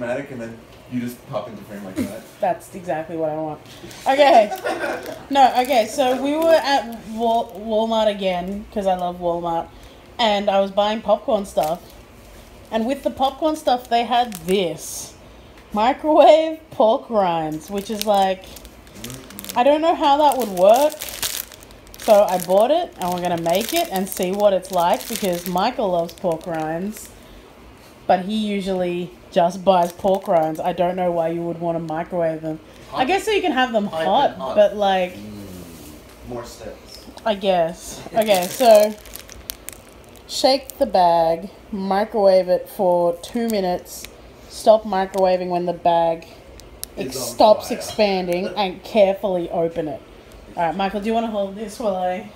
dramatic, and then you just pop into frame like that. That's exactly what I want. Okay. No, okay, so we were at Walmart again, because I love Walmart, and I was buying popcorn stuff. And with the popcorn stuff, they had this. Microwave pork rinds, which is like... I don't know how that would work. So I bought it, and we're going to make it and see what it's like, because Michael loves pork rinds. But he usually just buys pork rinds. I don't know why you would want to microwave them. I guess so you can have them hot, but like... More steps. I guess. Okay, so... Shake the bag, microwave it for 2 minutes, stop microwaving when the bag stops expanding, and carefully open it. Alright, Michael, do you want to hold this while I...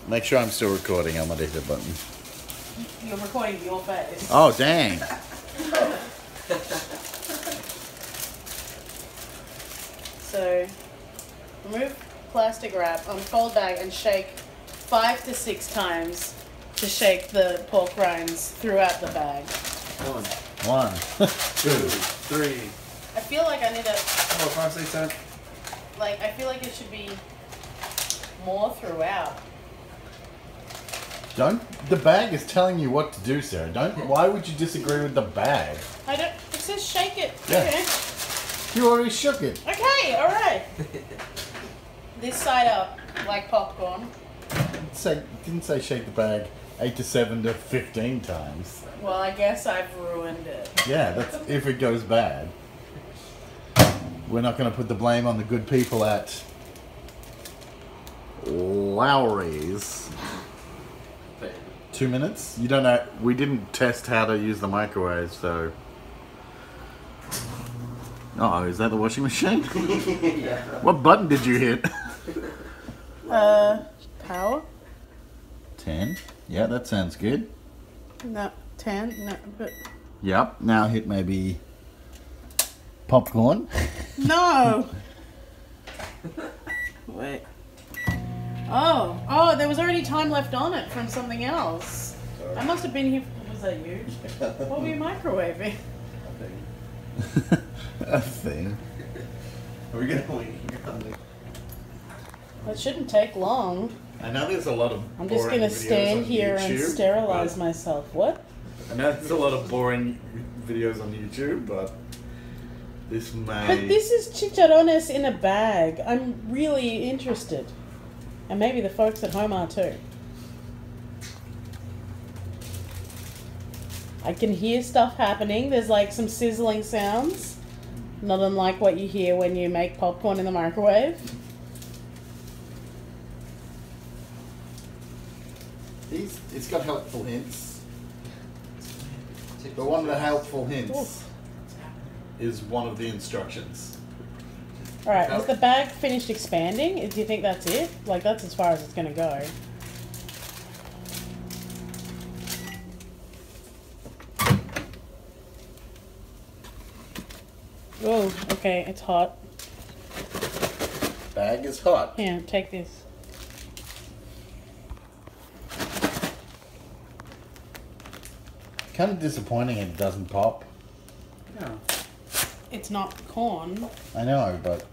Make sure I'm still recording. I'm going to hit the button. You're recording your face. Oh, dang. So, remove plastic wrap, unfold bag, and shake 5 to 6 times to shake the pork rinds throughout the bag. 1, 2, 3, I feel like I need a... 4, 5, 6, 7. Like, I feel like it should be more throughout. The bag is telling you what to do, Sarah. Why would you disagree with the bag? I don't... It says shake it. Yeah. Okay. You already shook it. Okay, alright. This side up, like popcorn. Didn't say shake the bag 8 to 7 to 15 times. Well, I guess I've ruined it. Yeah, that's if it goes bad. We're not going to put the blame on the good people at Lowry's. 2 minutes? You don't know. We didn't test how to use the microwave, so. Oh, is that the washing machine? Yeah. What button did you hit? Power? 10. Yeah, that sounds good. No, 10? No, but... Yep. Now hit maybe popcorn. No! Wait. Oh, there was already time left on it from something else. I must have been here. Was that you? What were you microwaving? A thing. Are we gonna wait here? It shouldn't take long. I know there's a lot of. I'm just gonna stand here and sterilize myself. What? I know there's a lot of boring videos on YouTube, but this may. But this is chicharrones in a bag. I'm really interested. And maybe the folks at home are too. I can hear stuff happening. There's like some sizzling sounds. Not unlike what you hear when you make popcorn in the microwave. It's got helpful hints. But one of the helpful hints is one of the instructions. Alright, has the bag finished expanding? Do you think that's it? Like, that's as far as it's going to go. Oh, okay, it's hot. Bag is hot. Here, take this. Kind of disappointing it doesn't pop. Yeah. It's not corn. I know, but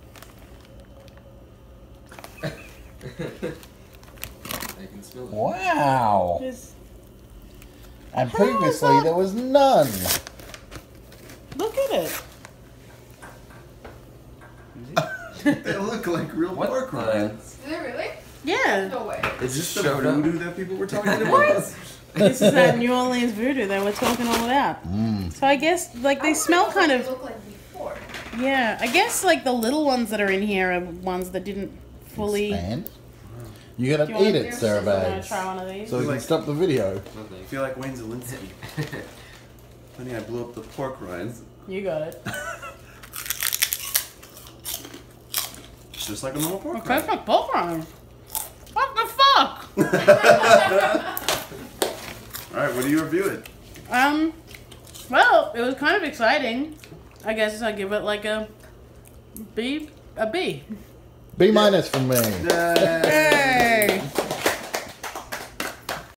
I can smell it. wow! There's... And How previously is that? there was none. Look at it. They look like real pork rinds. Is it really? Yeah. No way. Is this the voodoo that people were talking about? This is that New Orleans voodoo that we're talking all about. So I guess, like, they smell kind of... Look like before. Yeah, I guess, like, the little ones that are in here are ones that didn't fully... Expand. You gotta Do you wanna eat it, Sarah I'm gonna Bags. try one of these. So you can stop the video. I feel like Wayne Zelinsky. Honey, I blew up the pork rinds. You got it. Just like a normal pork Okay, rind. for pork rind. What the fuck? Alright, what do you review it? Well, it was kind of exciting. I guess I'll give it like a B. B minus from me. Yay!